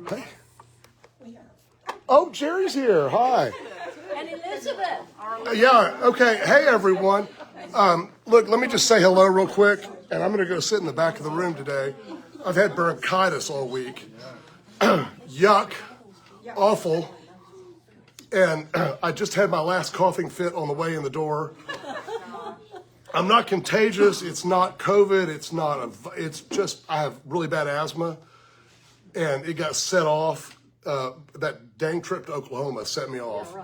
Hey. Oh, Jerry's here. Hi. And Elizabeth. Yeah, okay. Hey, everyone. Look, let me just say hello real quick, and I'm going to go sit in the back of the room today. I've had bronchitis all week. Yuck. Awful. And I just had my last coughing fit on the way in the door. I'm not contagious. It's not COVID. It's just, I have really bad asthma. And it got set off. That dang trip to Oklahoma set me off.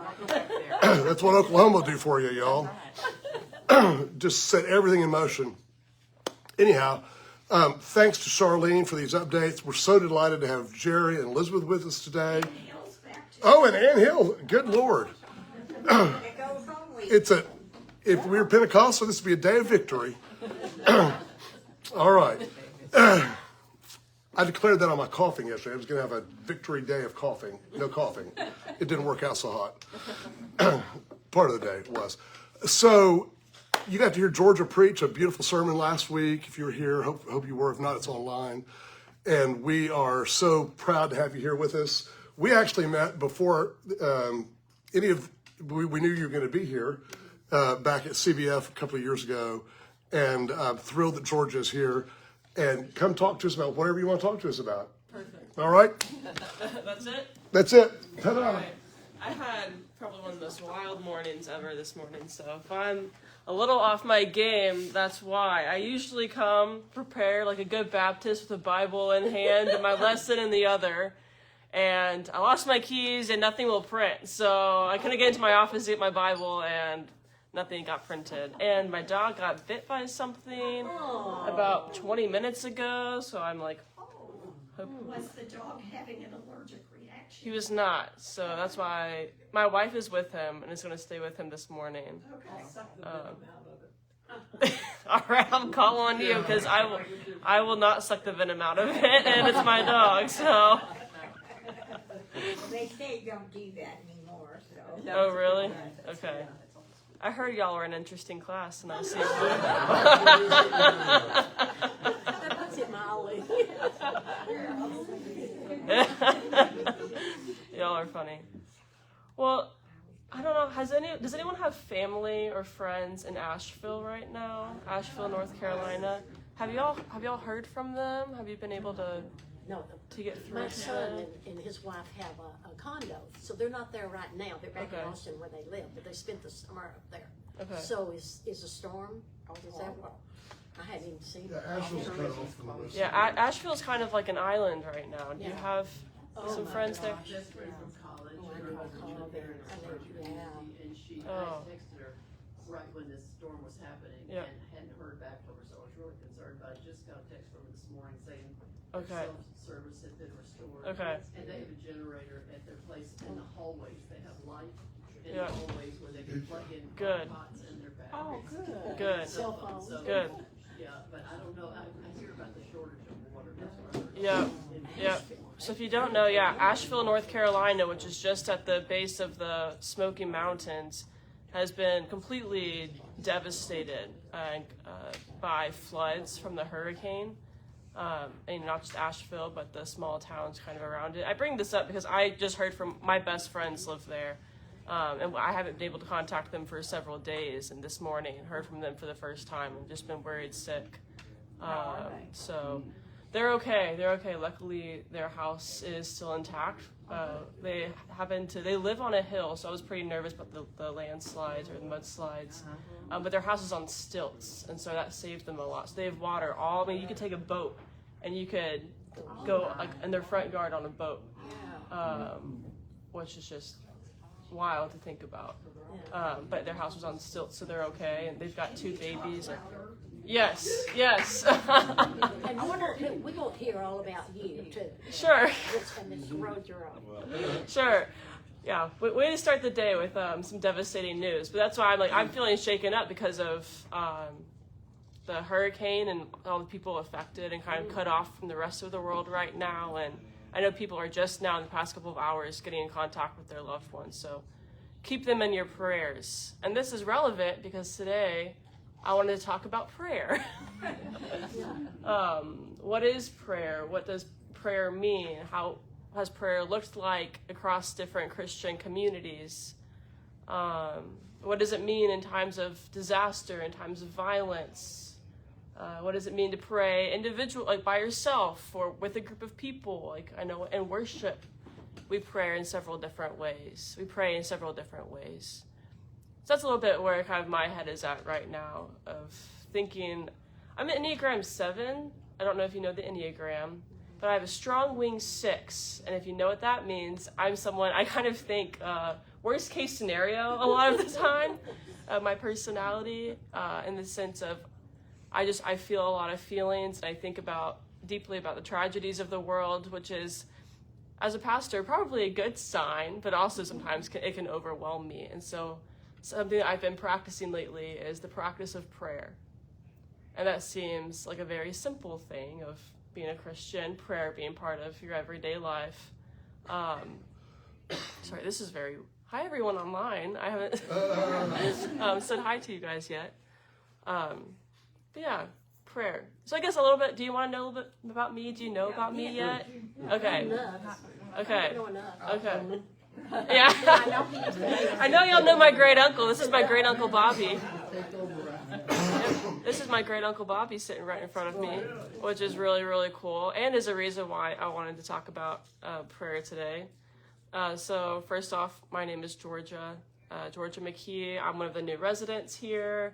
That's what Oklahoma will do for you, y'all. Just set everything in motion. Anyhow, thanks to Charlene for these updates. We're so delighted to have Jerry and Elizabeth with us today. Oh, and Ann Hill. Good Lord. If we were Pentecostal, this would be a day of victory. All right. I declared that on my coughing yesterday. I was going to have a victory day of coughing. No coughing. It didn't work out so hot. Part of the day it was. So you got to hear Georgia preach a beautiful sermon last week. If you were here, hope you were. If not, it's online. And we are so proud to have you here with us. We actually met before we knew you were going to be here back at CBF a couple of years ago. And I'm thrilled that Georgia is here. And come talk to us about whatever you want to talk to us about. Perfect. All right? That's it? That's it. Ta-da. All right. I had probably one of the most wild mornings ever this morning, so if I'm a little off my game, that's why. I usually come prepared like a good Baptist with a Bible in hand and my lesson in the other. And I lost my keys and nothing will print, so I couldn't get into my office to get my Bible and nothing got printed. And my dog got bit by something about 20 minutes ago, so I'm like, Was the dog having an allergic reaction? he was not. So that's why my wife is with him and is going to stay with him this morning. Okay. All right, I'm calling on you because I will not suck the venom out of it, and it's my dog, so. They say don't do that anymore, so. Oh, really? Okay. I heard y'all were an interesting class, and I see. That's in my alley. Y'all are funny. Well, I don't know. Does anyone have family or friends in Asheville right now? Asheville, North Carolina. Have y'all heard from them? Have you been able to get through My to son them? and his wife have a condo, so they're not there right now. They're back Okay. in Austin where they live, but they spent the summer up there. Okay. So is a storm? Is that what? I hadn't even seen it. Asheville's cut off from the rest. Yeah, Asheville's kind of like an island right now. Do you Yeah. have some my friends there? gosh. Best friend from college. Oh, I her know a husband college. there, I know, yeah. and she Oh. I texted her right when this storm was happening, Yeah. and hadn't heard back from her, so I was really concerned. But I just got a text from her this morning saying Okay. self-service had been restored. Okay. And they have a generator at their place in the hallways. They have light in Yeah. the hallways where they can plug in Good. pots and their batteries. Oh, good. Good. Cell phones. Good. Yeah, but I don't know. I hear about the shortage of water. That's what I heard. Yeah. Yeah. So if you don't know, Asheville, North Carolina, which is just at the base of the Smoky Mountains, has been completely devastated by floods from the hurricane. And not just Asheville, but the small towns kind of around it. I bring this up because I just heard from my best friends live there. And I haven't been able to contact them for several days. And this morning, heard from them for the first time and just been worried sick. So they're okay. They're okay. Luckily, their house is still intact. They live on a hill, so I was pretty nervous about the landslides or the mudslides. But their house is on stilts, and so that saved them a lot. So they have water you could take a boat, and you could go in their front yard on a boat, which is just wild to think about. But their house was on stilts, so they're okay, and they've got 2 babies. Yes. And we won't hear all about you too. Sure. This road you're on. Sure. Yeah. Way to start the day with some devastating news. But that's why I'm feeling shaken up because of the hurricane and all the people affected and kind of cut off from the rest of the world right now. And I know people are just now in the past couple of hours getting in contact with their loved ones. So keep them in your prayers. And this is relevant because today I wanted to talk about prayer. What is prayer? What does prayer mean? has prayer looked like across different Christian communities? What does it mean in times of disaster, in times of violence? What does it mean to pray individual, like by yourself or with a group of people? Like I know in worship, we pray in several different ways. We pray in several different ways. So that's a little bit where kind of my head is at right now of thinking. I'm an Enneagram 7. I don't know if you know the Enneagram, but I have a strong wing 6. And if you know what that means, I'm someone, I kind of think worst case scenario a lot of the time, my personality, in the sense of I feel a lot of feelings, and I think deeply about the tragedies of the world, which is, as a pastor, probably a good sign, but also sometimes it can overwhelm me. And so something that I've been practicing lately is the practice of prayer. And that seems like a very simple thing of being a Christian, prayer being part of your everyday life. Sorry, this is very... Hi, everyone online. I haven't said hi to you guys yet. But yeah, prayer. So I guess a little bit, do you want to know a little bit about me? Do you know about me yet? Okay. Okay. Okay. Yeah. I know y'all know my great uncle. This is my great uncle Bobby. This is my great uncle Bobby sitting right in front of me, which is really, really cool, and is a reason why I wanted to talk about prayer today. So first off, my name is Georgia McKee. I'm one of the new residents here.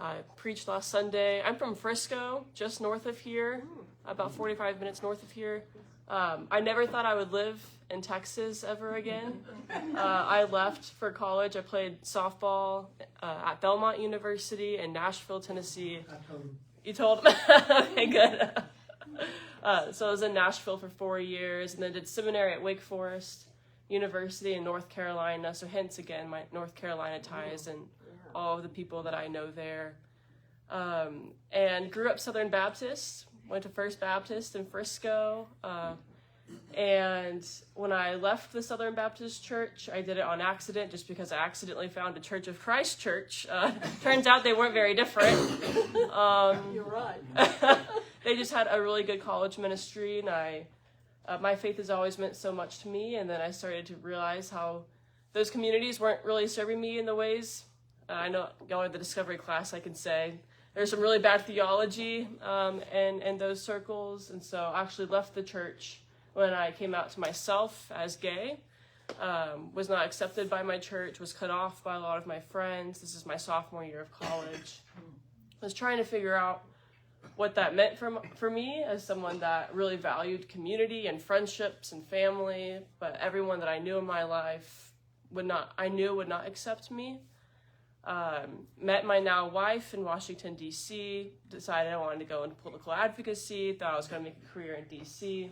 I preached last Sunday. I'm from Frisco, just north of here, about 45 minutes north of here. I never thought I would live in Texas ever again. I left for college. I played softball at Belmont University in Nashville, Tennessee. You told him? Okay, good. So I was in Nashville for 4 years, and then did seminary at Wake Forest University in North Carolina. So hence, again, my North Carolina ties and all of the people that I know there. And grew up Southern Baptist, went to First Baptist in Frisco. And when I left the Southern Baptist Church, I did it on accident just because I accidentally found a Church of Christ church. Turns out they weren't very different. You're right. They just had a really good college ministry, and my faith has always meant so much to me. And then I started to realize how those communities weren't really serving me in the ways. I know y'all are the discovery class, I can say. There's some really bad theology in those circles, and so I actually left the church when I came out to myself as gay. Was not accepted by my church, was cut off by a lot of my friends. This is my sophomore year of college. I was trying to figure out what that meant for me as someone that really valued community and friendships and family, but everyone that I knew in my life would not accept me. Met my now wife in Washington, D.C., decided I wanted to go into political advocacy, thought I was going to make a career in D.C.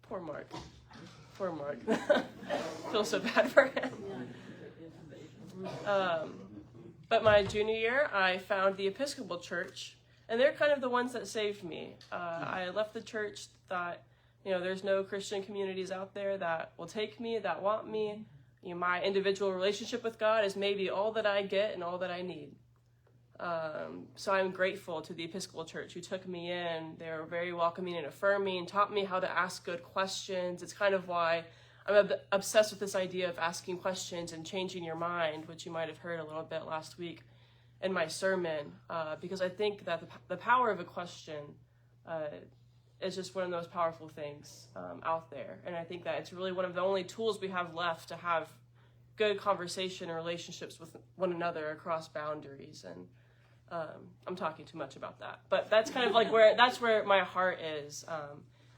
Poor Mark. Feel so bad for him. But my junior year, I found the Episcopal Church, and they're kind of the ones that saved me. I left the church, thought, there's no Christian communities out there that will take me, that want me. My individual relationship with God is maybe all that I get and all that I need. So I'm grateful to the Episcopal Church who took me in. They were very welcoming and affirming, taught me how to ask good questions. It's kind of why I'm obsessed with this idea of asking questions and changing your mind, which you might have heard a little bit last week in my sermon, because I think that the power of a question is just one of the most powerful things out there. And I think that it's really one of the only tools we have left to have good conversation and relationships with one another across boundaries. And I'm talking too much about that, but that's kind of like where my heart is.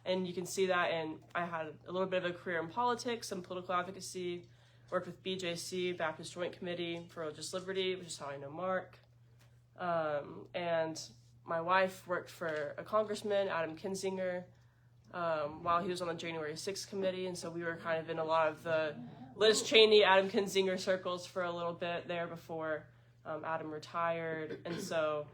And you can see that, and I had a little bit of a career in politics and political advocacy, worked with BJC, Baptist Joint Committee for Religious Liberty, which is how I know Mark. And my wife worked for a congressman, Adam Kinzinger, while he was on the January 6th committee, and so we were kind of in a lot of the Liz Cheney, Adam Kinzinger circles for a little bit there before Adam retired. And so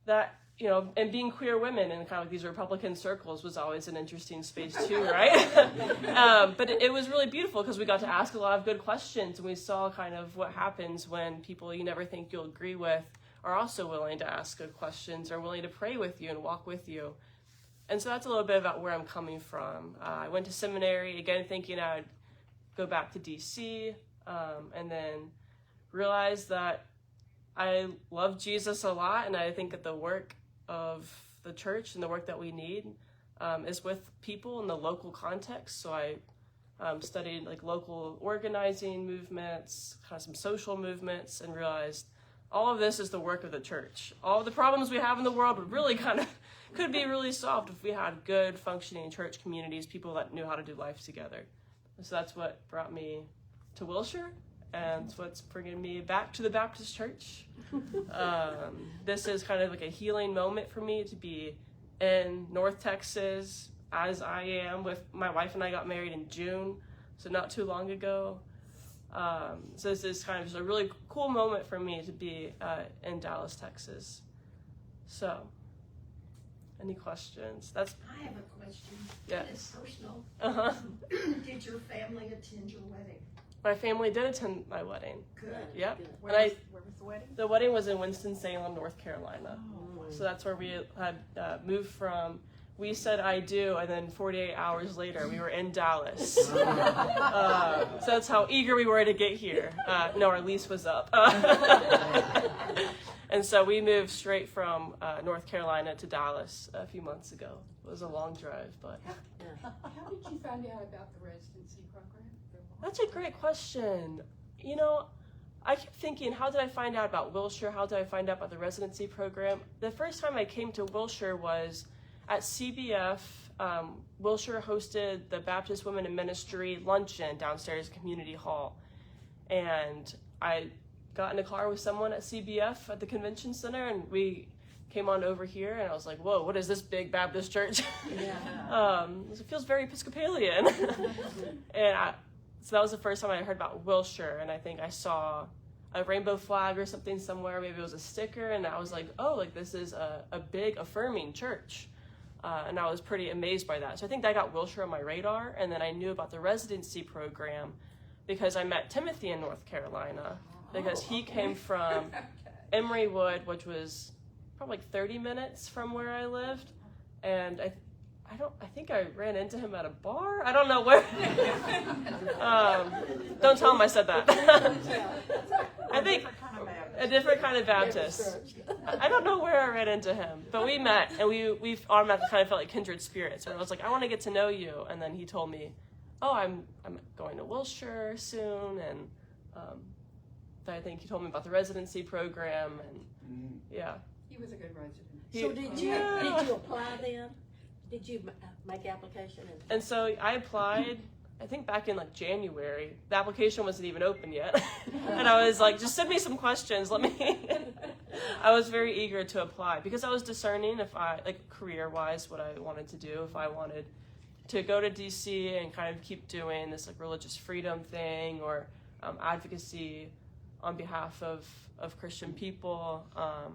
that, and being queer women in kind of like these Republican circles was always an interesting space too, right? But it was really beautiful because we got to ask a lot of good questions, and we saw kind of what happens when people you never think you'll agree with are also willing to ask good questions, are willing to pray with you and walk with you. And so that's a little bit about where I'm coming from. I went to seminary, again, thinking I'd go back to DC, and then realized that I love Jesus a lot, and I think that the work of the church and the work that we need is with people in the local context. So I studied like local organizing movements, kind of some social movements, and realized all of this is the work of the church. All of the problems we have in the world would really could be really solved if we had good functioning church communities, people that knew how to do life together. And so that's what brought me to Wilshire, and it's what's bringing me back to the Baptist church. This is kind of like a healing moment for me to be in North Texas, as I am with my wife, and I got married in June, so not too long ago. So this is kind of just a really cool moment for me to be in Dallas, Texas. So, any questions? I have a question. Yes. It's personal. Uh-huh. Did your family attend your wedding? My family did attend my wedding. Good. Yep. Good. And I, Where was the wedding? the wedding was in Winston-Salem, North Carolina. So that's where we had moved from. We said I do, and then 48 hours later, we were in Dallas. So that's how eager we were to get here. No, our lease was up. And so we moved straight from North Carolina to Dallas a few months ago. It was a long drive, but... How did you find out about the residency program? That's a great question. You know, I keep thinking, how did I find out about Wilshire? How did I find out about the residency program? The first time I came to Wilshire was at CBF. Wilshire hosted the Baptist Women in Ministry luncheon downstairs at Community Hall. And I got in a car with someone at CBF at the convention center, and we came on over here, and I was like, whoa, what is this big Baptist church? It feels very Episcopalian. So that was the first time I heard about Wilshire, and I think I saw a rainbow flag or something somewhere. Maybe it was a sticker, and I was like, oh, like this is a big affirming church. And I was pretty amazed by that. So I think that got Wilshire on my radar, and then I knew about the residency program because I met Timothy in North Carolina, because he came from Emory Wood, which was probably like 30 minutes from where I lived, and I think I ran into him at a bar. I don't know where. Don't tell him I said that. I think a different kind of Baptist. I don't know where I ran into him, but we met, and we automatically kind of felt like kindred spirits. And I was like, I want to get to know you. And then he told me, oh, I'm going to Wilshire soon, and I think he told me about the residency program, and yeah. He was a good resident. So did you apply then? Did you make application? And so I applied, I think back in like January. The application wasn't even open yet. And I was like, just send me some questions. I was very eager to apply because I was discerning if I, like career-wise, what I wanted to do, if I wanted to go to DC and kind of keep doing this like religious freedom thing or advocacy on behalf of Christian people,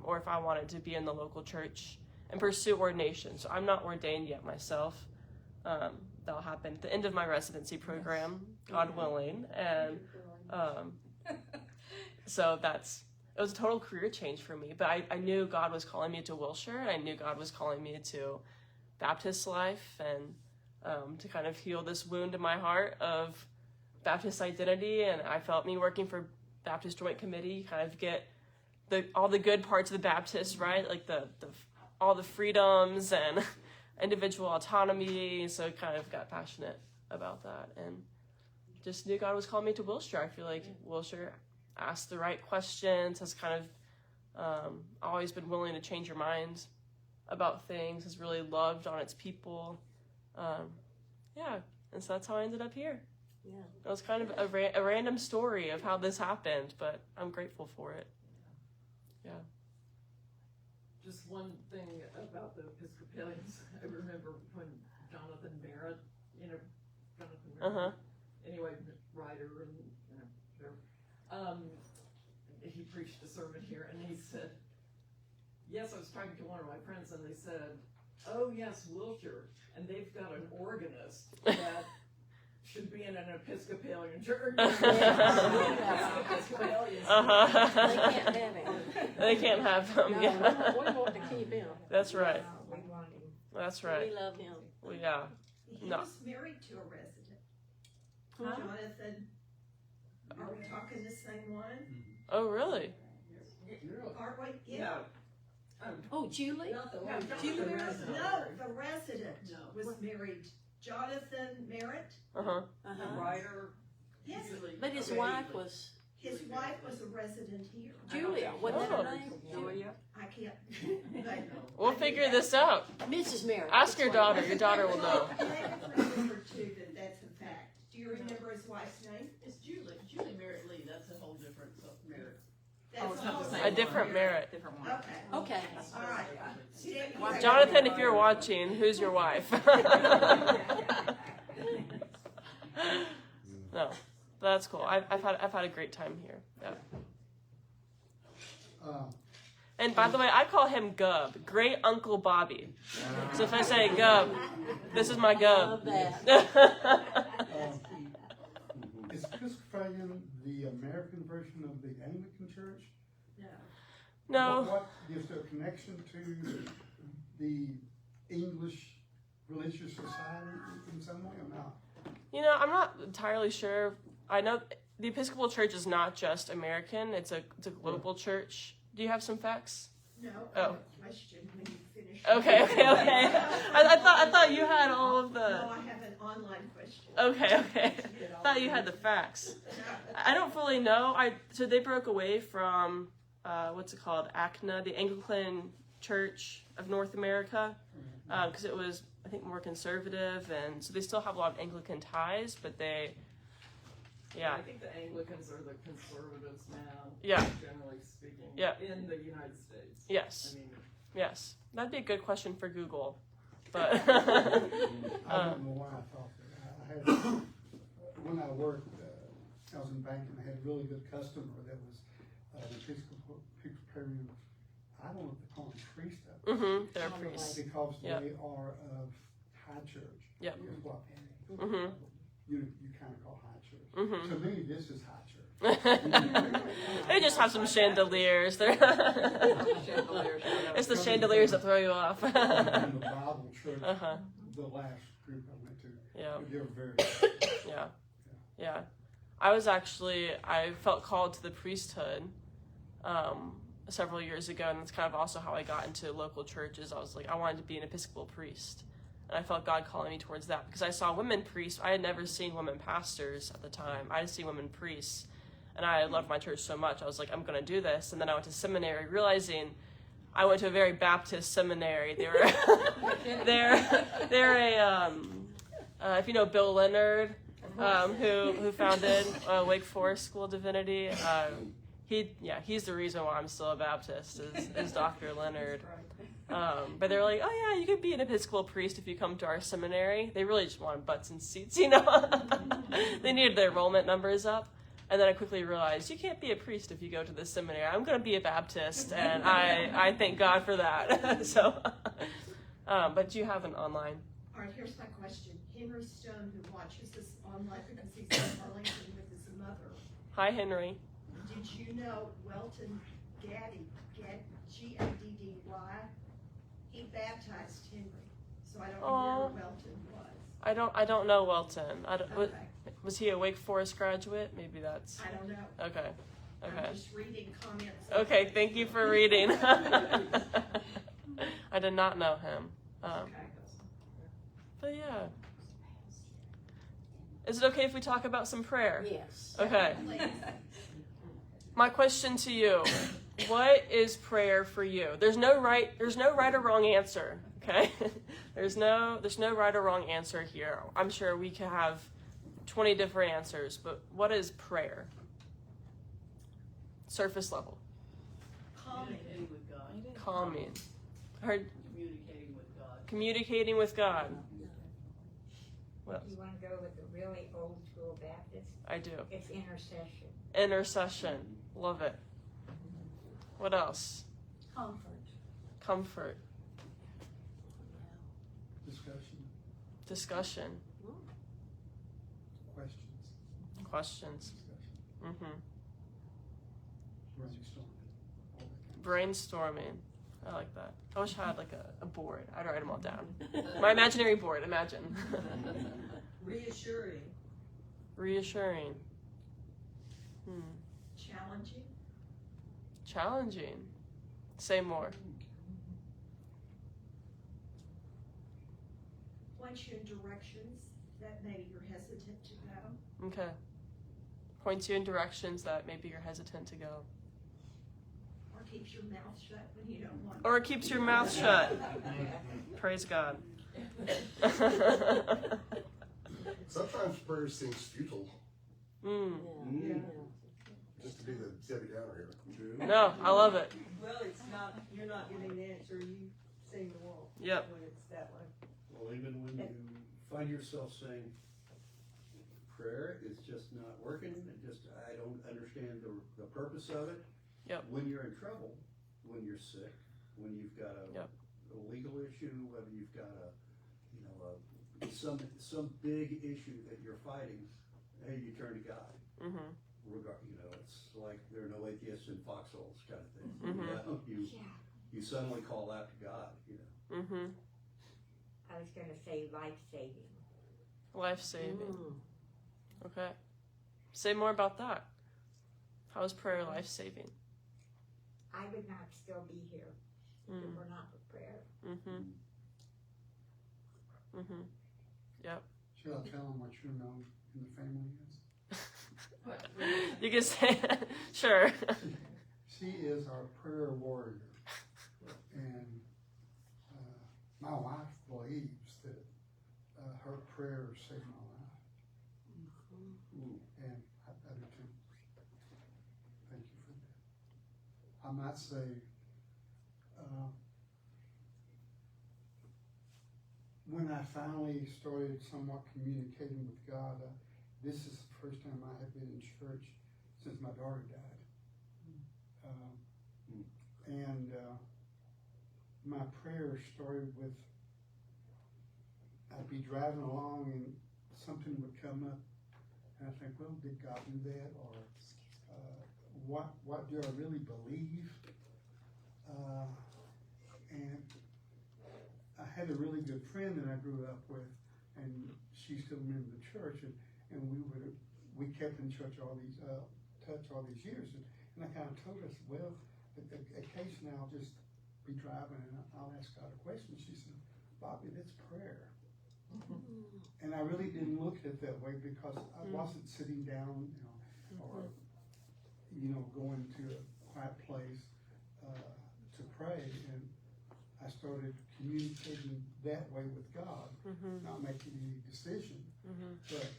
or if I wanted to be in the local church and pursue ordination. So I'm not ordained yet myself. That'll happen at the end of my residency program, God willing. And so it was a total career change for me. But I knew God was calling me to Wilshire, and I knew God was calling me to Baptist life, and to kind of heal this wound in my heart of Baptist identity. And I felt me working for Baptist Joint Committee, kind of get all the good parts of the Baptist, right? Like all the freedoms and individual autonomy. So I kind of got passionate about that, and just knew God was calling me to Wilshire. I feel like Wilshire asked the right questions, has kind of always been willing to change your mind about things, has really loved on its people. And so that's how I ended up here. Yeah. It was kind of a random story of how this happened, but I'm grateful for it. Yeah. Just one thing about the Episcopalians. I remember when Jonathan Barrett, anyway, writer and he preached a sermon here, and he said, yes, I was talking to one of my friends, and they said, oh yes, Wilshire, and they've got an organist that should be in an Episcopalian church. They can't have him. They can't have them. No, we want to keep him. That's right. We want him. That's right. We love him. Well, yeah. He No. was married to a resident. Huh? Jonathan, are we talking the same one? Oh, really? Are we? Yeah. No. Oh, Julie? Not the No, one. Jonathan, the resident. no, the resident No. was married. Jonathan Merritt. Uh-huh. The Uh-huh. writer. Yes, usually- But his okay, wife was his wife was a resident here. Julia. Wasn't that Oh. her name? Julia. I can't. But We'll figure this out. Mrs. Merritt. Ask your daughter. Your daughter will know. David remembered too that that's a fact. Do you remember his wife's name? It's Julie. Julie Merritt Lee. That's a whole different Merritt. That's it's not the all- same A different merit. Different one. Okay. Okay. All right. Jonathan, if you're watching, who's your wife? No, that's cool. I've had a great time here. Yeah. And by the way, I call him Gub, Great Uncle Bobby. So if I say Gub, this is my Love Gub. that. Is Episcopalian the American version of the Anglican Church? No. What gives a connection to the English religious society in some way or not? You know, I'm not entirely sure. I know the Episcopal Church is not just American; it's a global church. Do you have some facts? No. Oh. I have a question when you finish. Okay. I thought you had all of the. No, I have an online question. Okay. I thought you had the facts. I don't fully know. So they broke away from what's it called? ACNA, the Anglican Church of North America, because it was, I think, more conservative, and so they still have a lot of Anglican ties, but they, I think the Anglicans are the conservatives now. Yeah. Generally speaking. Yeah. In the United States. Yes, I mean, yes, that'd be a good question for Google, but I don't know why I thought that. I had, when I worked, I was in banking, I had a really good customer that was an Episcopalian, I don't know if they call them priest up there, they're priests. because Yeah. they are of high church. Yep. Is what Mhm. you kind of call high church. Mhm. To me, this is high church. They just have some chandeliers. They're it's the chandeliers that throw you off. In the Bible church, Uh-huh. the last group I went to, Yeah. they were very. Yeah. I felt called to the priesthood several years ago, and that's kind of also how I got into local churches. I was like, I wanted to be an Episcopal priest, and I felt God calling me towards that because I saw women priests. I had never seen women pastors at the time. I had seen women priests, and I loved my church so much. I was like, I'm going to do this, and then I went to seminary, realizing I went to a very Baptist seminary. They were they're a if you know Bill Leonard, who founded Wake Forest School of Divinity. He's the reason why I'm still a Baptist is Dr. Leonard. But they're like, oh yeah, you could be an Episcopal priest if you come to our seminary. They really just wanted butts and seats, you know. They needed their enrollment numbers up. And then I quickly realized you can't be a priest if you go to the seminary. I'm going to be a Baptist, and I thank God for that. So, but you have an online. All right, here's my question. Henry Stone, who watches this online because he's in Arlington with his mother, Hi, Henry. did you know Welton Gaddy, G-A-D-D-Y, he baptized Henry. So I don't know Aw. where Welton was. I don't know Welton. Okay. Was he a Wake Forest graduate? Maybe that's I don't know. okay. Okay. I'm just reading comments. Okay. Thank you for reading. I did not know him. Okay. But yeah. Is it okay if we talk about some prayer? Yes. Okay. Please. My question to you: what is prayer for you? There's no right or wrong answer. Okay. There's no right or wrong answer here. I'm sure we could have 20 different answers, but what is prayer? Surface level. Calming. communicating with God. Calming. Heard Communicating with God. communicating with God. What else? You want to go with the really old school Baptist? I do. It's intercession. Intercession. Love it. What else? Comfort. Comfort. Discussion, Discussion. questions, Questions. discussion, Mm-hmm. brainstorming, all that kind of Brainstorming. I like that. I wish I had like a board. I'd write them all down. My imaginary board, imagine. Reassuring. Reassuring. Challenging. Challenging. Say more. Points you in directions that maybe you're hesitant to go. Okay. Points you in directions that maybe you're hesitant to go. Or keeps your mouth shut when you don't want. Or it keeps your mouth shut. Praise God. Sometimes prayer seems futile. Yeah. Just to be the Debbie Downer here. No, I love it. Well, it's not, you're not getting the answer you seem to want. Yep. When it's that way. Well, even when you find yourself saying, prayer is just not working, I don't understand the purpose of it. Yep. When you're in trouble, when you're sick, when you've got a legal issue, whether you've got some big issue that you're fighting, hey, you turn to God. Mm-hmm. It's like there are no atheists in foxholes kind of thing. Mm-hmm. You suddenly call out to God. Mm-hmm. I was gonna say life-saving. Life-saving. Okay. Say more about that. How is prayer life-saving? I would not still be here if it were not for prayer. Mm-hmm. Mm-hmm. Yep. Shall I tell them what your known in the family is? You can say sure. She is our prayer warrior. And my wife believes that her prayers saved my life. And I do too. Thank you for that. I might say, when I finally started somewhat communicating with God, this is the first time I have been in church since my daughter died. And my prayer started with, I'd be driving along and something would come up and I think, well, did God do that? Or what do I really believe? And I had a really good friend that I grew up with, and she still remembered the church, and we kept in touch all these years. And I kind of told us, well, occasionally I'll just be driving and I'll ask God a question. She said, Bobby, that's prayer. And I really didn't look at it that way because I wasn't sitting down, or going to a quiet place to pray. And I started communicating that way with God, not making any decision. But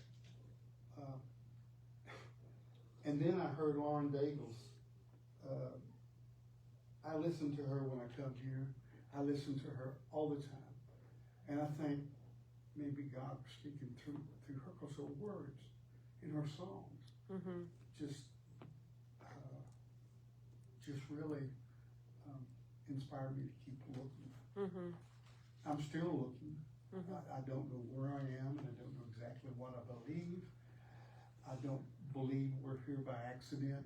and then I heard Lauren Daigle's. I listen to her when I come here. I listen to her all the time, and I think maybe God was speaking through her, because her words in her songs just really inspired me to keep looking. I'm still looking. I don't know where I am, and I don't know exactly what I believe. I don't believe we're here by accident.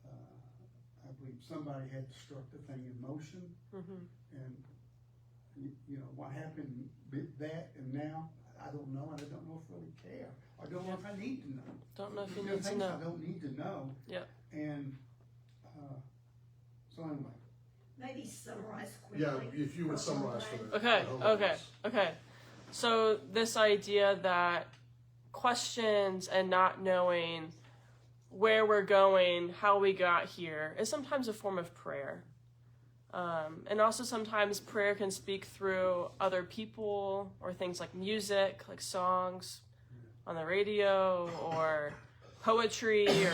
I believe somebody had struck the thing in motion, and what happened that and now, I don't know, and I don't know if I really care. I don't know if I need to know. Don't know if you There are need to things know. I don't need to know. Yep. And so anyway. Maybe summarize quickly. Yeah, if you would summarize for the Okay, the okay, homeowners. okay. So this idea that questions and not knowing where we're going, how we got here, is sometimes a form of prayer. And also sometimes prayer can speak through other people or things like music, like songs on the radio, or poetry, or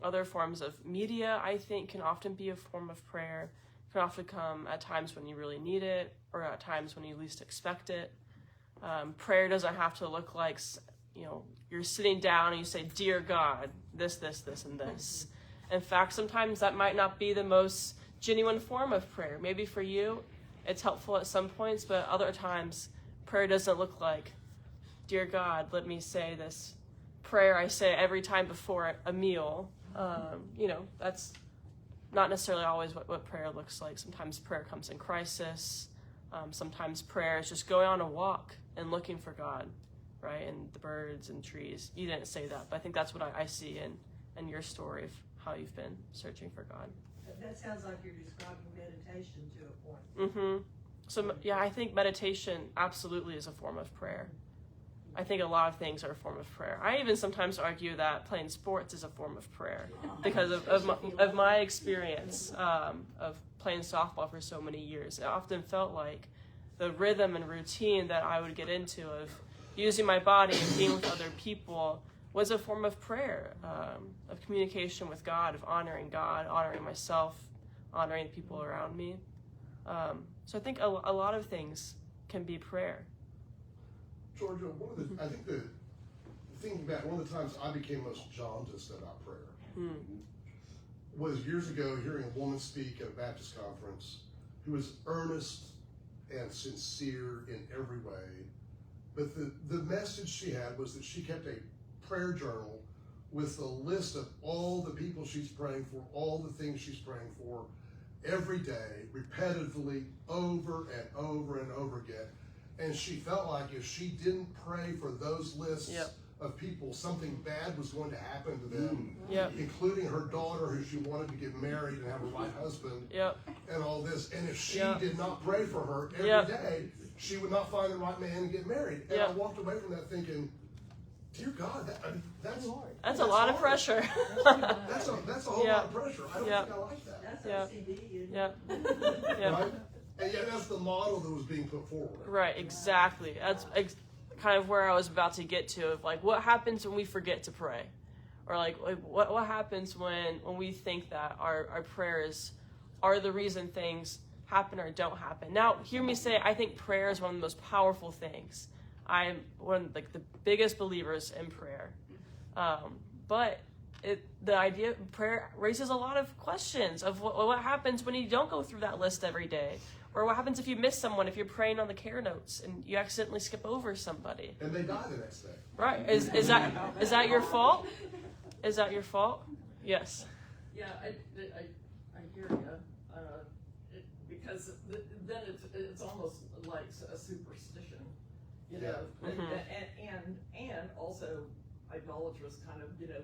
other forms of media, I think, can often be a form of prayer. It can often come at times when you really need it, or at times when you least expect it. Prayer doesn't have to look like, you're sitting down and you say, Dear God, this, and this. In fact, sometimes that might not be the most genuine form of prayer. Maybe for you, it's helpful at some points, but other times, prayer doesn't look like, Dear God, let me say this prayer I say every time before a meal. That's not necessarily always what prayer looks like. Sometimes prayer comes in crisis. Sometimes prayer is just going on a walk and looking for God, right? And the birds and trees. You didn't say that, but I think that's what I see in your story of how you've been searching for God. That sounds like you're describing meditation to a point. Mm-hmm. So, yeah, I think meditation absolutely is a form of prayer. I think a lot of things are a form of prayer. I even sometimes argue that playing sports is a form of prayer because of my experience of playing softball for so many years. It often felt like the rhythm and routine that I would get into of using my body and being with other people was a form of prayer, of communication with God, of honoring God, honoring myself, honoring the people around me. So I think a lot of things can be prayer. Georgia, I think thinking back, one of the times I became most jaundiced about prayer was years ago hearing a woman speak at a Baptist conference who was earnest and sincere in every way. But the message she had was that she kept a prayer journal with a list of all the people she's praying for, all the things she's praying for, every day, repetitively, over and over and over again. And she felt like if she didn't pray for those lists of people, something bad was going to happen to them, including her daughter who she wanted to get married and have a right husband, and all this. And if she did not pray for her every day, she would not find the right man and get married. And I walked away from that thinking, dear God, that's a lot of pressure. That's a whole lot of pressure. I don't think I like that. That's OCD. Right? And yet that's the model that was being put forward. Right, exactly. That's kind of where I was about to get to, of like, what happens when we forget to pray? Or like what happens when we think that our prayers are the reason things happen or don't happen? Now, hear me say, I think prayer is one of the most powerful things. I'm one of the biggest believers in prayer. But the idea of prayer raises a lot of questions of what happens when you don't go through that list every day. Or what happens if you miss someone, if you're praying on the care notes and you accidentally skip over somebody? And they die the next day. Right. Is that your fault? Is that your fault? Yes. Yeah, I hear you. Because then it's almost like a superstition, you know, and also idolatrous kind of, you know,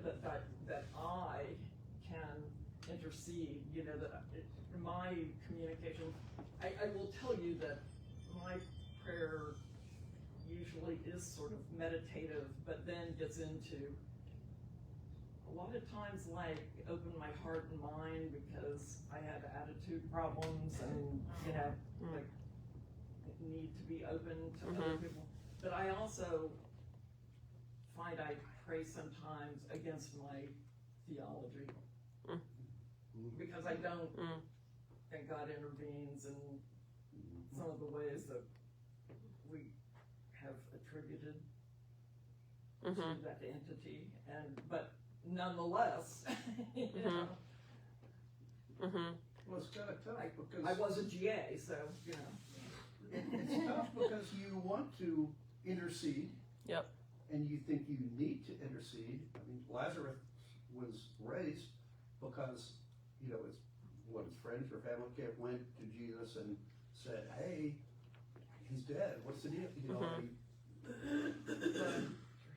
that I can intercede, you know, that my communication. I will tell you that my prayer usually is sort of meditative, but then gets into a lot of times like open my heart and mind because I have attitude problems and, you know, like need to be open to other people. But I also find I pray sometimes against my theology because I don't think God intervenes in some of the ways that we have attributed to that entity, but nonetheless, you know. Well, it's kind of tough because I was a GA, so you know. It's tough because you want to intercede. Yep. And you think you need to intercede. I mean, Lazarus was raised because, you know, his friends or family went to Jesus and said, "Hey, he's dead. What's the deal?" You know,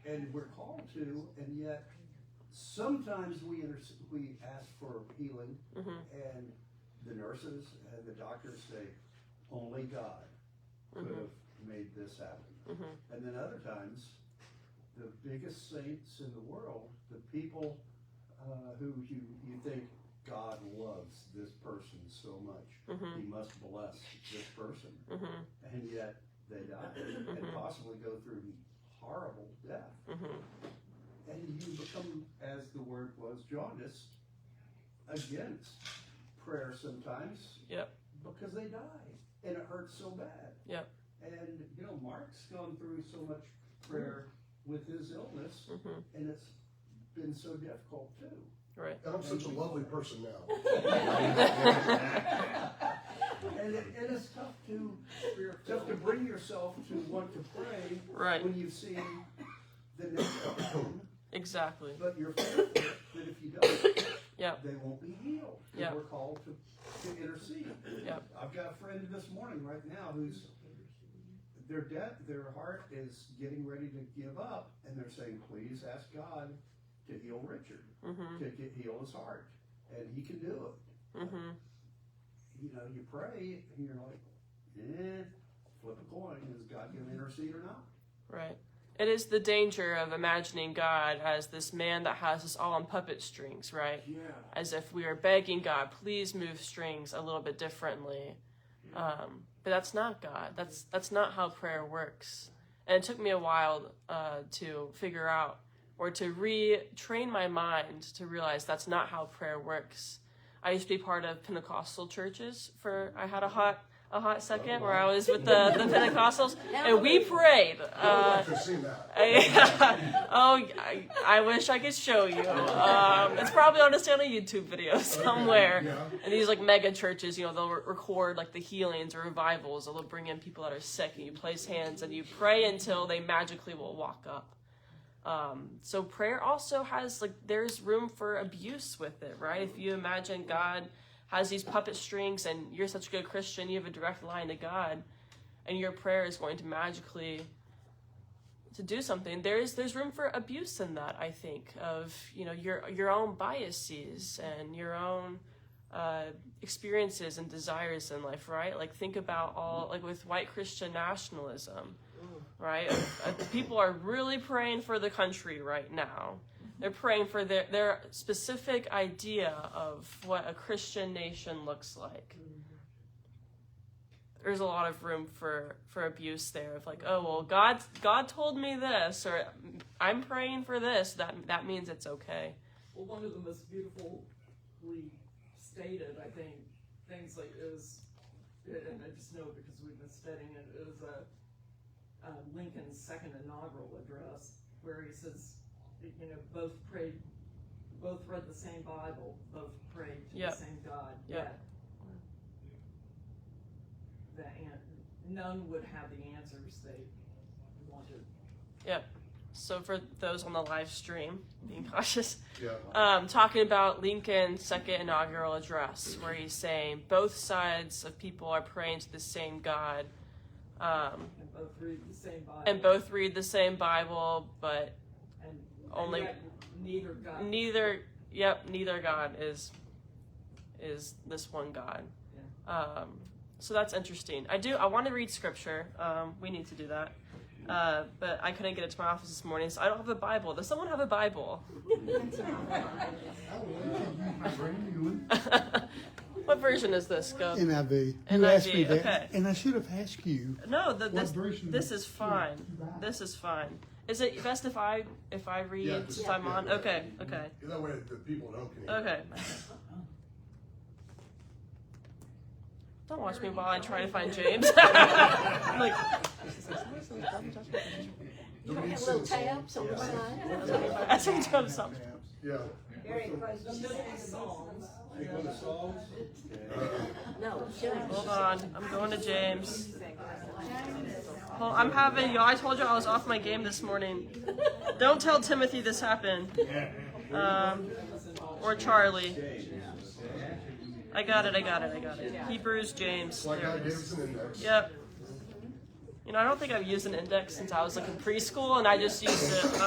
and we're called to, and yet sometimes we ask for healing, and the nurses and the doctors say, "Only God could have made this happen." And then other times, the biggest saints in the world, the people who you think God loves this person so much, he must bless this person, and yet they die and possibly go through horrible death. And you become, as the word was, jaundiced against prayer sometimes. Because they die and it hurts so bad. And you know, Mark's gone through so much prayer with his illness, and it's been so difficult too. Right. And I'm such a lovely person now. And it's tough to bring yourself to want to pray when you've seen the next one. Exactly. But you're fearful that if you don't, Yep. they won't be healed. 'Cause Yep. we're called to intercede. Yep. I've got a friend this morning right now who's their heart is getting ready to give up, and they're saying, please ask God to heal Richard, to heal his heart, and he can do it. You know, you pray, and you're like, flip a coin, is God going to intercede or not? Right. It is the danger of imagining God as this man that has us all on puppet strings, right? Yeah. As if we are begging God, please move strings a little bit differently. But that's not God. That's not how prayer works. And it took me a while to figure out, or to retrain my mind to realize that's not how prayer works. I used to be part of Pentecostal churches I had a hot second where I was with the Pentecostals, and we prayed. I'd like to see that. I wish I could show you. It's probably on a YouTube video somewhere. Yeah. And these like mega churches, you know, they'll record like the healings or revivals, or they'll bring in people that are sick, and you place hands and you pray until they magically will walk up. So prayer also has, like, there's room for abuse with it, right? If you imagine God has these puppet strings and you're such a good Christian, you have a direct line to God, and your prayer is going to magically to do something, there's room for abuse in that, I think, of, you know, your own biases and your own experiences and desires in life, right? Like, think about all, like, with white Christian nationalism, right? People are really praying for the country right now. They're praying for their specific idea of what a Christian nation looks like. There's a lot of room for abuse there, of like, oh, well, God told me this, or I'm praying for this, that means it's okay. Well, one of the most beautifully stated, I think, things like is, and I just know because we've been studying it, is Lincoln's second inaugural address, where he says, you know, both read the same Bible, both prayed to the same God. Yep. None would have the answers they wanted. Yep. So for those on the live stream, being cautious, Yeah. talking about Lincoln's second inaugural address, where he's saying both sides of people are praying to the same God. And both read the same Bible. And both read the same Bible, but only yet neither God. Neither God is this one God. Yeah. So that's interesting. I want to read scripture. We need to do that. But I couldn't get it to my office this morning, so I don't have a Bible. Does someone have a Bible? What version is this? Go. NIV. You NIV, asked me that, okay. and I should have asked you. No, What version this is fine. you like? This is fine. Is it best if I read Yeah, since I'm on? yeah. Okay. That way the people at home can hear. Okay. Don't watch me while I try to find James. I'm like, You don't have little tabs on the side? I think to have something. Yeah. Very close to The Psalms. No, show him. Hold on. I'm going to James. Well, I told you I was off my game this morning. Don't tell Timothy this happened. Or Charlie. I got it. Hebrews, James. Like There I it gave is. us an index. Yep. You know, I don't think I've used an index since I was like in preschool, and I just used it.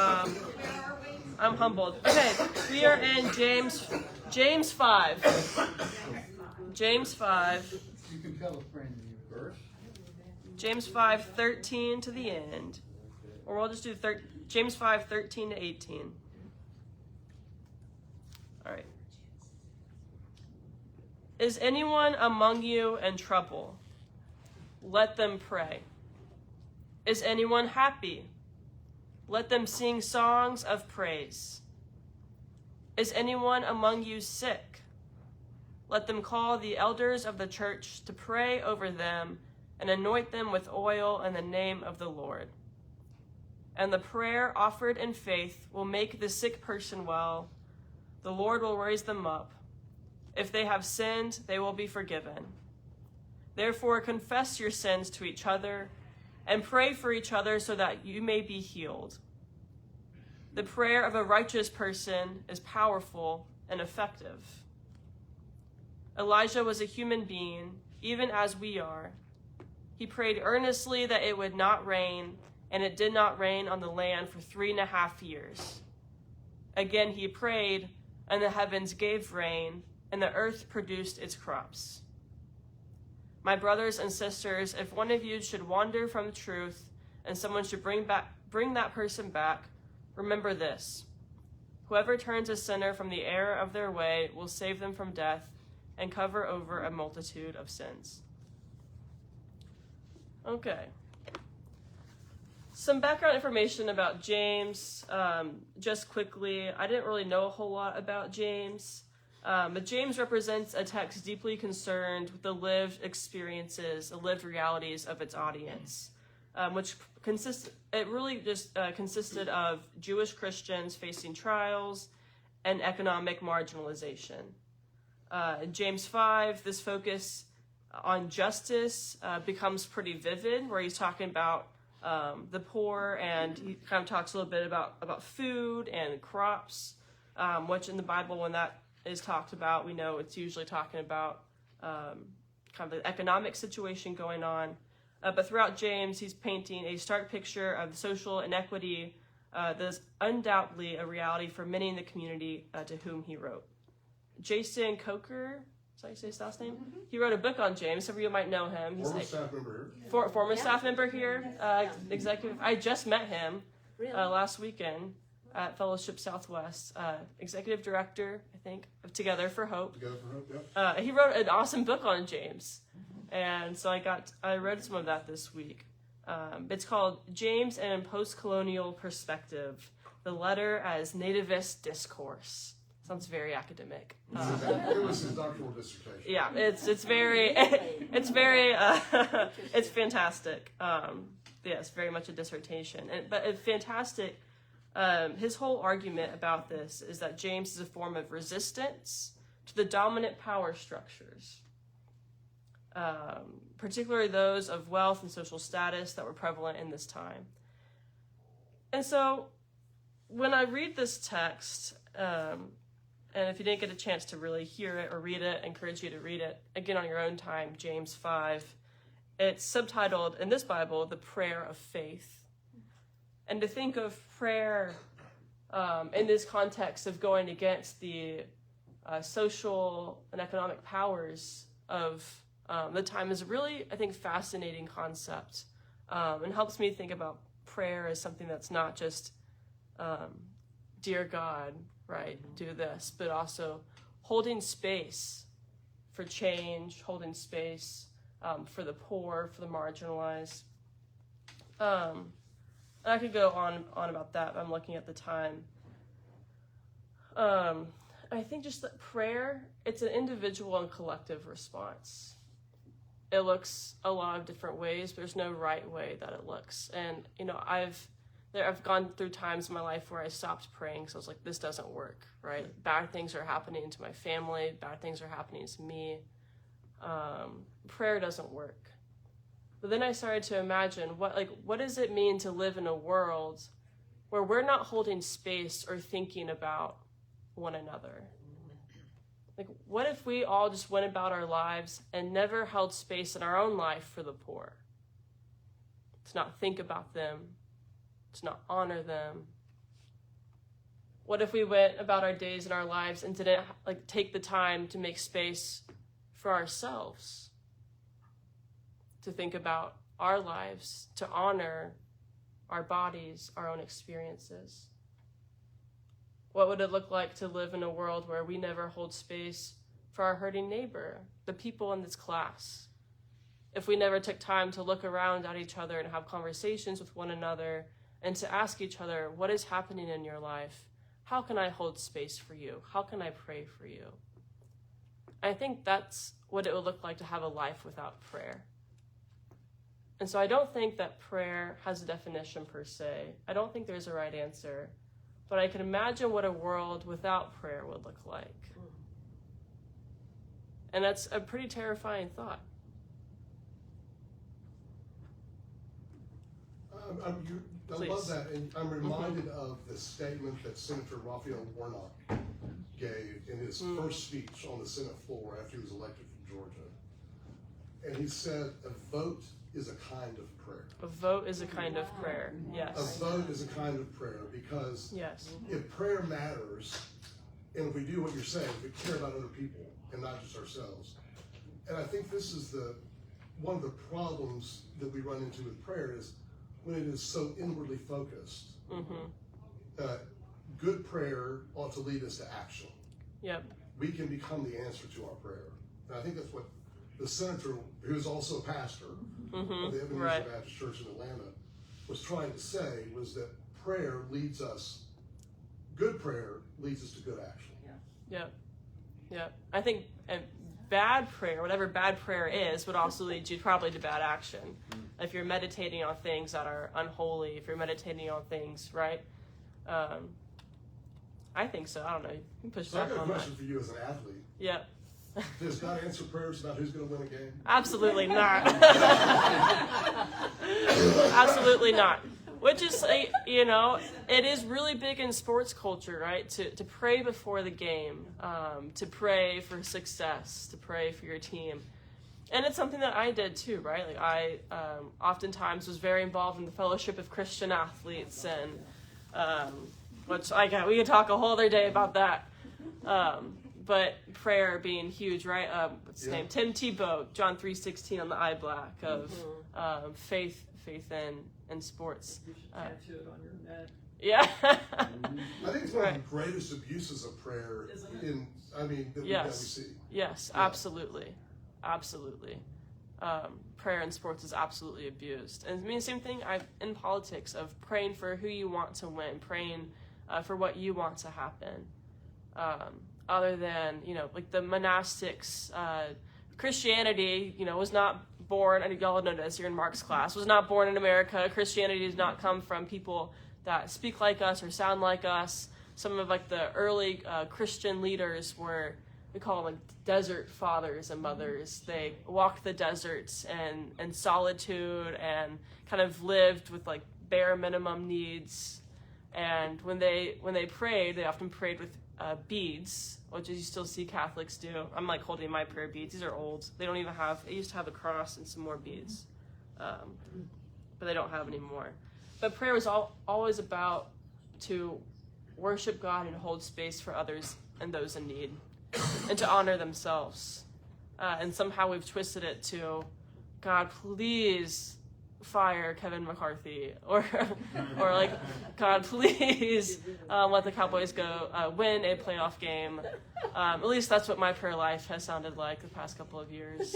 I'm humbled. Okay, we are in James 5. James 5. You can tell a friend you. Verse? James 5:13 to the end. Or we'll just do James 5:13 to 18. All right. Is anyone among you in trouble? Let them pray. Is anyone happy? Let them sing songs of praise. Is anyone among you sick? Let them call the elders of the church to pray over them and anoint them with oil in the name of the Lord. And the prayer offered in faith will make the sick person well. The Lord will raise them up. If they have sinned, they will be forgiven. Therefore, confess your sins to each other and pray for each other so that you may be healed. The prayer of a righteous person is powerful and effective. Elijah was a human being, even as we are. He prayed earnestly that it would not rain, and it did not rain on the land for 3.5 years. Again he prayed, and the heavens gave rain, and the earth produced its crops. My brothers and sisters, if one of you should wander from the truth, and someone should bring that person back, remember this: whoever turns a sinner from the error of their way will save them from death and cover over a multitude of sins. Okay. Some background information about James, just quickly. I didn't really know a whole lot about James, but James represents a text deeply concerned with the lived experiences, the lived realities of its audience, which consisted of Jewish Christians facing trials and economic marginalization. In James 5, this focus on justice becomes pretty vivid, where he's talking about the poor, and he kind of talks a little bit about food and crops, which in the Bible, when that is talked about, we know it's usually talking about kind of the economic situation going on. But throughout James, he's painting a stark picture of social inequity that is undoubtedly a reality for many in the community to whom he wrote. Jason Coker, is that how you say his last name? Mm-hmm. He wrote a book on James. Some of you might know him. He's Former staff member here. Former staff member here, executive. I just met him last weekend at Fellowship Southwest. Executive director, I think, of Together for Hope. Together for Hope, yeah. He wrote an awesome book on James. And so I read some of that this week. It's called James and Post-Colonial Perspective, the Letter as Nativist Discourse. Sounds very academic. It was his doctoral dissertation. Yeah, it's very it's fantastic. It's very much a dissertation, but it's fantastic. His whole argument about this is that James is a form of resistance to the dominant power structures, particularly those of wealth and social status that were prevalent in this time. And so when I read this text, and if you didn't get a chance to really hear it or read it, I encourage you to read it again on your own time, James 5. It's subtitled in this Bible, The Prayer of Faith. And to think of prayer in this context of going against the social and economic powers of the time is a really, I think, fascinating concept, and helps me think about prayer as something that's not just, dear God, right, do this, but also holding space for change, holding space for the poor, for the marginalized. And I could go on about that, but I'm looking at the time. I think just that prayer, it's an individual and collective response. It looks a lot of different ways, but there's no right way that it looks. And, I've gone through times in my life where I stopped praying, so I was like, this doesn't work, right? Bad things are happening to my family, bad things are happening to me. Prayer doesn't work. But then I started to imagine, what does it mean to live in a world where we're not holding space or thinking about one another? Like, what if we all just went about our lives and never held space in our own life for the poor? To not think about them, to not honor them. What if we went about our days and our lives and didn't take the time to make space for ourselves, to think about our lives, to honor our bodies, our own experiences? What would it look like to live in a world where we never hold space for our hurting neighbor, the people in this class? If we never took time to look around at each other and have conversations with one another, and to ask each other, what is happening in your life? How can I hold space for you? How can I pray for you? I think that's what it would look like to have a life without prayer. And so I don't think that prayer has a definition per se. I don't think there's a right answer. But I can imagine what a world without prayer would look like. And that's a pretty terrifying thought. I love that, and I'm reminded of the statement that Senator Raphael Warnock gave in his first speech on the Senate floor after he was elected from Georgia. And he said, a vote is a kind of prayer. A vote is a kind of prayer. Yes. A vote is a kind of prayer because Yes. if prayer matters, and if we do what you're saying, if we care about other people and not just ourselves. And I think this is one of the problems that we run into with prayer is when it is so inwardly focused. Good prayer ought to lead us to action. Yep. We can become the answer to our prayer. And I think that's what the senator, who's also a pastor of the Ebenezer Right. Baptist Church in Atlanta, was trying to say was that prayer leads us, good prayer leads us to good action. Yep. Yep. I think bad prayer, whatever bad prayer is, would also lead you probably to bad action. If you're meditating on things that are unholy, if you're meditating on things, right? I think so. I don't know. You can push So I've back got a on that. question for you as an athlete. Yep. Does God answer prayers about who's going to win a game? Absolutely not. Absolutely not. Which is, it is really big in sports culture, right? To pray before the game, to pray for success, to pray for your team. And it's something that I did too, right? Like I oftentimes was very involved in the Fellowship of Christian Athletes, and we could talk a whole other day about that. But prayer being huge, right? What's his name? Tim Tebow, John 3:16 on the eye black of faith in sports. You should tattoo it on your neck. Yeah. I think it's one of the greatest abuses of prayer that we see. Yes, absolutely. Absolutely. Prayer in sports is absolutely abused. And I mean, same thing in politics of praying for who you want to win, praying for what you want to happen. Other than, like the monastics, Christianity, was not born, and y'all know this, you're in Mark's class, was not born in America. Christianity does not come from people that speak like us or sound like us. Some of like the early Christian leaders were, we call them like desert fathers and mothers. They walked the deserts and solitude and kind of lived with like bare minimum needs. And when they prayed, they often prayed with beads, which you still see Catholics do. I'm like holding my prayer beads. These are old. They don't even have, they used to have a cross and some more beads. But they don't have anymore. But prayer was always about to worship God and hold space for others and those in need, and to honor themselves. And somehow we've twisted it to, God, please fire Kevin McCarthy, or like, God, please let the Cowboys go win a playoff game. At least that's what my prayer life has sounded like the past couple of years.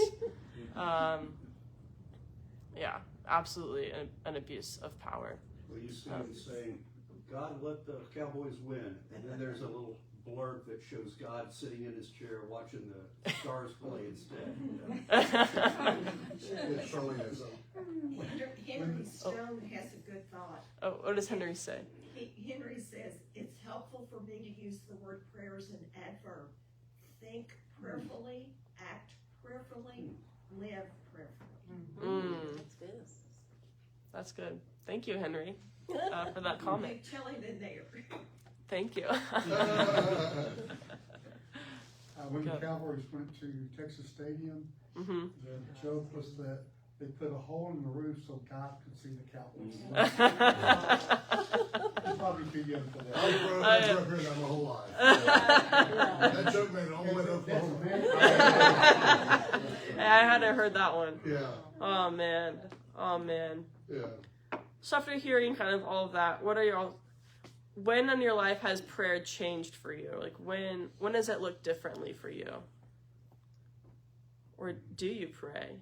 Yeah, absolutely an abuse of power. Well, you see him saying, God, let the Cowboys win. And then there's a little blurb that shows God sitting in his chair watching the Stars play instead. It's Charlene. Henry Stone has a good thought. Oh, what does Henry say? Henry says, it's helpful for me to use the word prayer as an adverb. Think prayerfully, act prayerfully, live prayerfully. That's good. That's good. Thank you, Henry, for that comment. You tell him in there. Thank you. When the Cowboys went to Texas Stadium, the joke was that they put a hole in the roof so God could see the Cowboys. He's probably too young for that. I grew up here my whole life. That joke made it all the way to Oklahoma. I hadn't heard that one. Yeah. Oh man. Yeah. So after hearing kind of all of that, when in your life has prayer changed for you? Like when does it look differently for you? Or do you pray?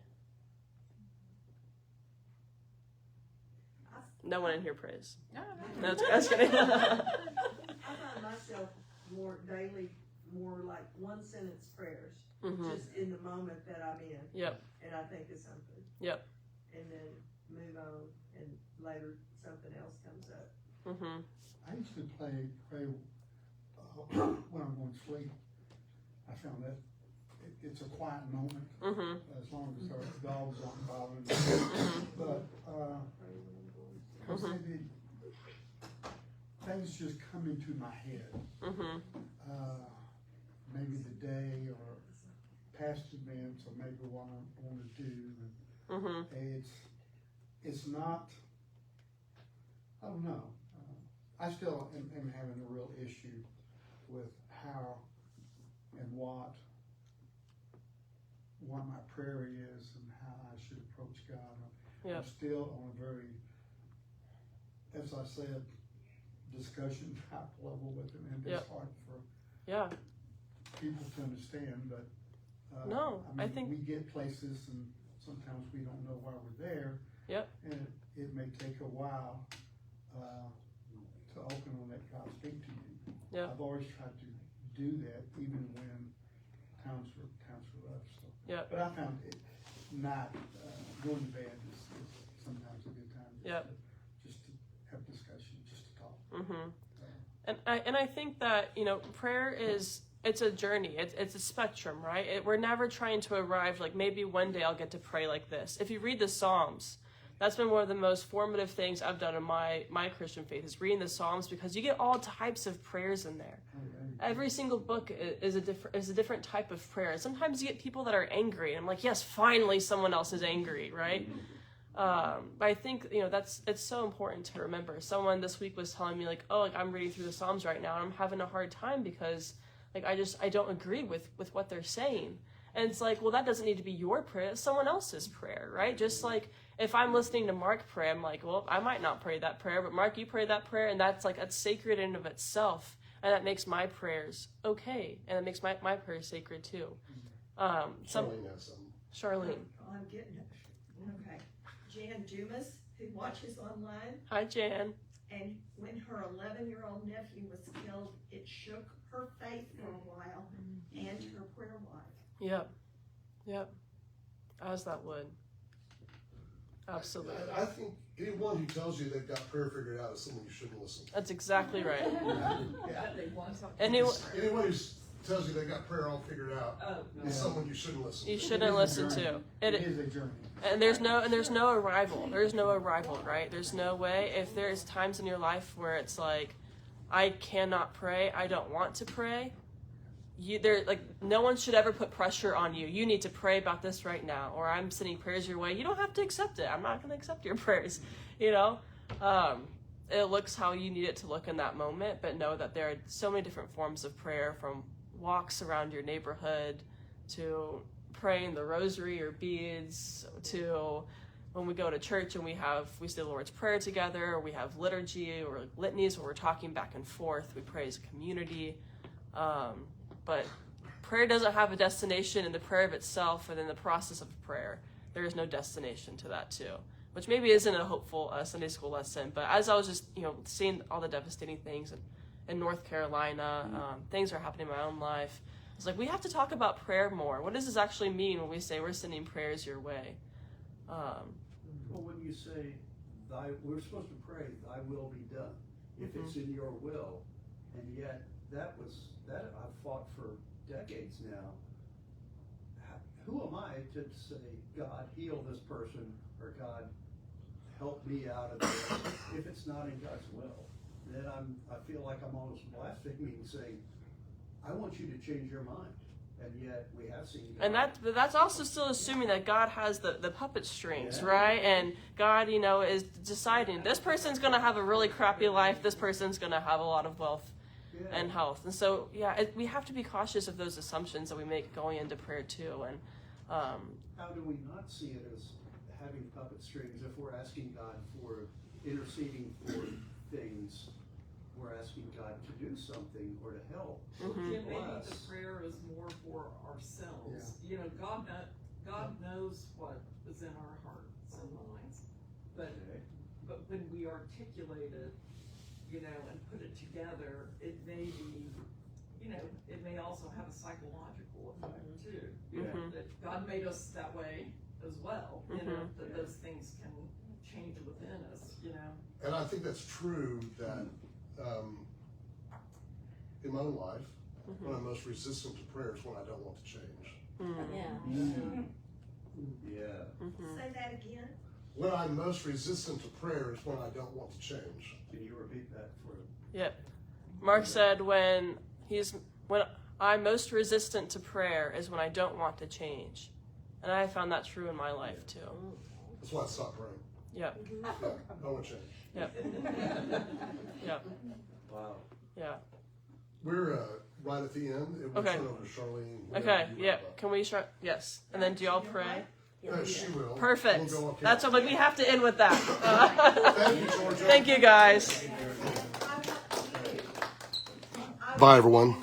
No one in here prays. No, I was kidding. I find myself more daily, more like one sentence prayers, just in the moment that I'm in. Yep. And I think of something. Yep. And then move on, and later something else comes up. I used to pray when I'm going to sleep. I found that it's a quiet moment, as long as the dogs aren't bothering me. But maybe things just come into my head. maybe the day or past events or maybe what I want to do. And it's not, I don't know. I still am having a real issue with how and what my prayer is and how I should approach God. I'm still on a very, as I said, discussion type level with him, and it's hard for people to understand. But I think we get places, and sometimes we don't know why we're there. And it may take a while to open and let God speak to you. I've always tried to do that, even when times were rough. So. But I found it not going to bed is sometimes a good time. Just to have discussion, just to talk. And I think that, you know, prayer it's a journey. It's a spectrum, right? We're never trying to arrive like maybe one day I'll get to pray like this. If you read the Psalms, that's been one of the most formative things I've done in my Christian faith is reading the Psalms, because you get all types of prayers in there. Every single book is a different type of prayer. Sometimes you get people that are angry, and I'm like, yes, finally someone else is angry, right? But I think, you know, it's so important to remember. Someone this week was telling me like, oh, like I'm reading through the Psalms right now and I'm having a hard time because like I don't agree with what they're saying. And it's like, well, that doesn't need to be your prayer. It's someone else's prayer, right? Just like if I'm listening to Mark pray, I'm like, well, I might not pray that prayer, but Mark, you pray that prayer, and that's sacred in and of itself, and that makes my prayers okay, and it makes my prayers sacred too. Charlene has some. Charlene. Oh, I'm getting it. Okay. Jan Dumas, who watches online, Hi, Jan. and when her 11-year-old nephew was killed, it shook her faith for a while and her prayer life. Yep. As that would. Absolutely. I think anyone who tells you they've got prayer figured out is someone you shouldn't listen to. That's exactly right. Anyone who tells you they got prayer all figured out is someone you shouldn't listen to. You shouldn't listen to. It is a journey. And there's no arrival. There's no arrival, right? There's no way. If there's times in your life where it's like, I cannot pray, I don't want to pray, no one should ever put pressure on you. You need to pray about this right now, or I'm sending prayers your way. You don't have to accept it. I'm not going to accept your prayers. You know, it looks how you need it to look in that moment, but know that there are so many different forms of prayer, from walks around your neighborhood to praying the rosary or beads, to when we go to church and we say the Lord's Prayer together, or we have liturgy or litanies where we're talking back and forth. We pray as a community. But prayer doesn't have a destination in the prayer of itself, and in the process of prayer, there is no destination to that too, which maybe isn't a hopeful Sunday school lesson. But as I was just, seeing all the devastating things in North Carolina, things are happening in my own life. It's like, we have to talk about prayer more. What does this actually mean when we say we're sending prayers your way? Well, when you say, we're supposed to pray, thy will be done, if it's in your will, and yet that I've fought for decades now. Who am I to say, God, heal this person, or God, help me out of this, if it's not in God's will? Then I feel like I'm almost blaspheming, saying, I want you to change your mind. And yet we have seen God. And that's also still assuming that God has the puppet strings, right? And God, is deciding this person's going to have a really crappy life, this person's going to have a lot of wealth and health. And so, we have to be cautious of those assumptions that we make going into prayer too. And how do we not see it as having puppet strings if we're asking God for interceding for things? We're asking God to do something or to help. Maybe the prayer is more for ourselves. God knows what is in our hearts and minds. But when we articulate it, and put it together, it may be, it may also have a psychological effect too. That God made us that way as well. That those things can change within us. And I think that's true that in my own life, when I'm most resistant to prayer is when I don't want to change. Say that again. When I'm most resistant to prayer is when I don't want to change. Can you repeat that for him? Yep. Mark said when I'm most resistant to prayer is when I don't want to change. And I found that true in my life too. That's why I stopped praying. Yep. Yeah, I want to change. Yep. Yep. Wow. Yeah. We're right at the end. It will Okay. turn over to Charlene. Okay. You Yeah. wrap up. Can we start? Yes. And then do y'all pray? She will. Perfect. We'll go up here. That's what, like, we have to end with that. Thank you, Georgia. Thank you, guys. Bye, everyone.